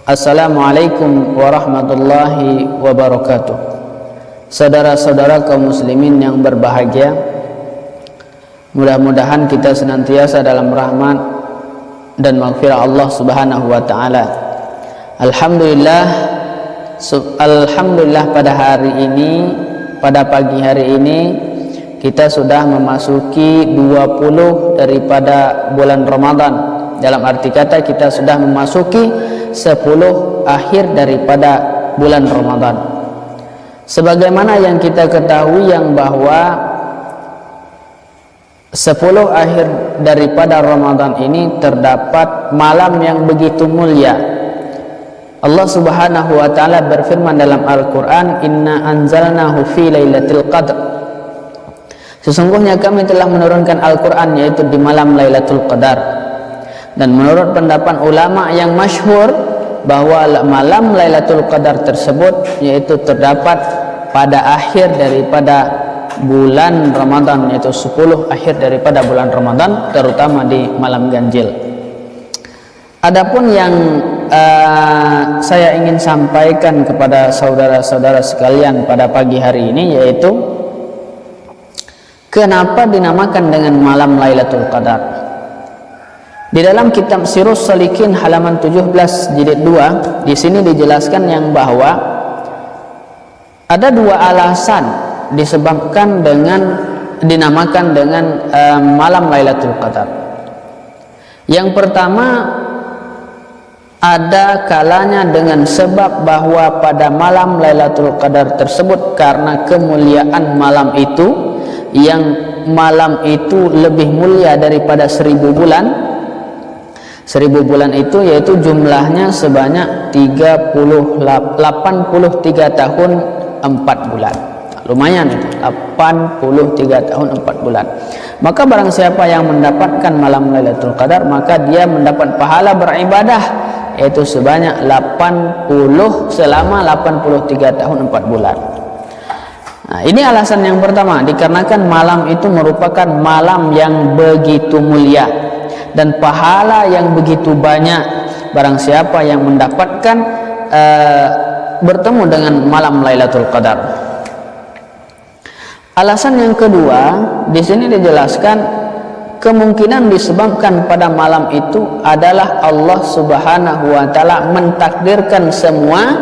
Assalamualaikum warahmatullahi wabarakatuh. Saudara-saudara kaum muslimin yang berbahagia, mudah-mudahan kita senantiasa dalam rahmat dan maghfirah Allah Subhanahu wa taala. Alhamdulillah pada hari ini, pada pagi hari ini kita sudah memasuki 20 daripada bulan Ramadan. Dalam arti kata kita sudah memasuki 10 akhir daripada bulan Ramadan. Sebagaimana yang kita ketahui yang bahwa 10 akhir daripada Ramadan ini terdapat malam yang begitu mulia. Allah Subhanahu wa taala berfirman dalam Al-Qur'an, "Inna anzalnahu fi lailatul qadr." Sesungguhnya kami telah menurunkan Al-Qur'an yaitu di malam Lailatul Qadar. Dan menurut pendapat ulama yang masyhur bahwa malam Lailatul Qadar tersebut yaitu terdapat pada akhir daripada bulan Ramadan, yaitu 10 akhir daripada bulan Ramadan, terutama di malam ganjil. Adapun yang saya ingin sampaikan kepada saudara-saudara sekalian pada pagi hari ini yaitu kenapa dinamakan dengan malam Lailatul Qadar. Di dalam kitab Sirus Salikin halaman 17 jilid 2 di sini dijelaskan yang bahwa ada dua alasan disebabkan dengan dinamakan dengan malam Lailatul Qadar. Yang pertama, ada kalanya dengan sebab bahwa pada malam Lailatul Qadar tersebut karena kemuliaan malam itu, yang malam itu lebih mulia daripada 1000 bulan. 1000 bulan itu yaitu jumlahnya sebanyak 83 tahun 4 bulan. Lumayan itu, 83 tahun 4 bulan. Maka barang siapa yang mendapatkan malam Lailatul Qadar, maka dia mendapat pahala beribadah yaitu sebanyak 83 tahun 4 bulan. Nah, ini alasan yang pertama, dikarenakan malam itu merupakan malam yang begitu mulia dan pahala yang begitu banyak barang siapa yang mendapatkan bertemu dengan malam Lailatul Qadar. Alasan yang kedua, di sini dijelaskan kemungkinan disebabkan pada malam itu adalah Allah Subhanahu wa taala mentakdirkan semua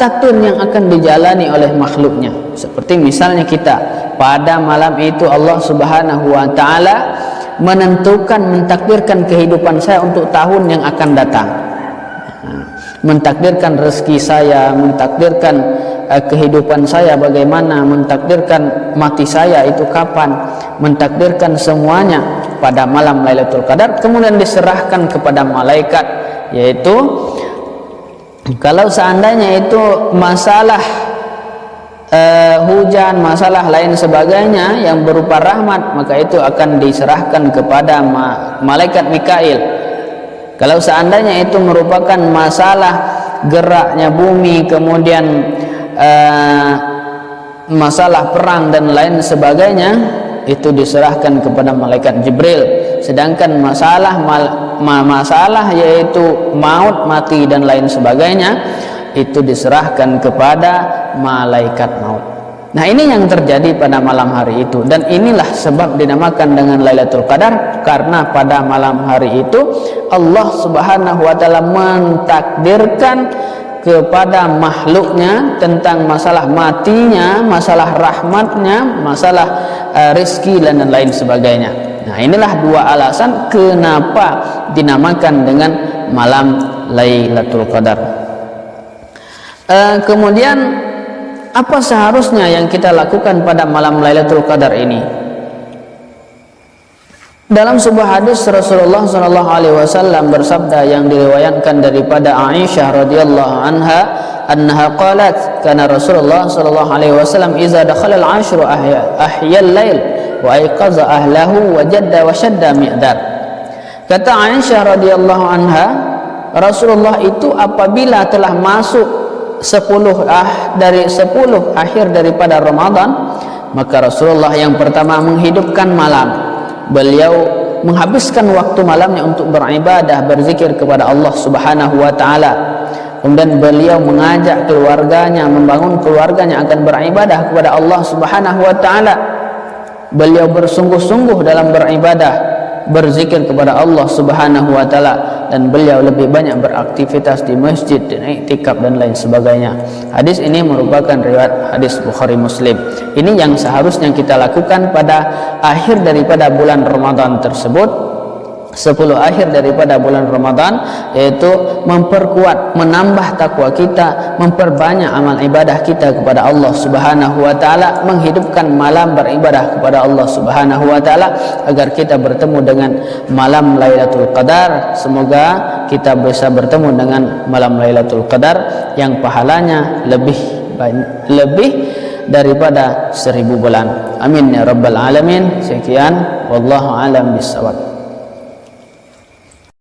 takdir yang akan dijalani oleh makhluknya. Seperti misalnya kita, pada malam itu Allah Subhanahu wa taala mentakdirkan kehidupan saya untuk tahun yang akan datang, mentakdirkan rezeki saya, mentakdirkan kehidupan saya bagaimana, mentakdirkan mati saya itu kapan, mentakdirkan semuanya pada malam Lailatul Qadar. Kemudian diserahkan kepada malaikat, yaitu kalau seandainya itu masalah hujan, masalah lain sebagainya yang berupa rahmat, maka itu akan diserahkan kepada malaikat Mikail. Kalau seandainya itu merupakan masalah geraknya bumi, kemudian masalah perang dan lain sebagainya, itu diserahkan kepada malaikat Jibril. Sedangkan masalah yaitu maut, mati dan lain sebagainya, itu diserahkan kepada malaikat maut. Nah, ini yang terjadi pada malam hari itu, dan inilah sebab dinamakan dengan Lailatul Qadar, karena pada malam hari itu Allah Subhanahu wa taala mentakdirkan kepada makhluknya tentang masalah matinya, masalah rahmatnya, masalah rizki dan lain sebagainya. Nah, inilah dua alasan kenapa dinamakan dengan malam Lailatul Qadar. Kemudian apa seharusnya yang kita lakukan pada malam Lailatul Qadar ini? Dalam sebuah hadis Rasulullah SAW bersabda yang diriwayatkan daripada Aisyah radhiyallahu anha qalat, kana Rasulullah SAW idza dakhala al-'ashru ahya al-lail wa ayqaza ahlahu wa jadda wa shadda mi'dar. Kata Aisyah radhiyallahu anha, Rasulullah itu apabila telah masuk 10 akhir daripada Ramadan, maka Rasulullah yang pertama menghidupkan malam. Beliau menghabiskan waktu malamnya untuk beribadah, berzikir kepada Allah Subhanahu wa taala. Kemudian beliau mengajak keluarganya, membangun keluarganya akan beribadah kepada Allah Subhanahu wa taala. Beliau bersungguh-sungguh dalam beribadah, berzikir kepada Allah Subhanahu wa taala, dan beliau lebih banyak beraktivitas di masjid dan iktikaf dan lain sebagainya. Hadis ini merupakan riwayat hadis Bukhari Muslim. Ini yang seharusnya kita lakukan pada akhir daripada bulan Ramadan tersebut, 10 akhir daripada bulan Ramadan, yaitu memperkuat, menambah takwa kita, memperbanyak amal ibadah kita kepada Allah Subhanahu wa taala, menghidupkan malam beribadah kepada Allah Subhanahu wa taala agar kita bertemu dengan malam Lailatul Qadar. Semoga kita bisa bertemu dengan malam Lailatul Qadar yang pahalanya lebih daripada 1000 bulan. Amin ya rabbal alamin. Sekian, wallahu alam bisawab.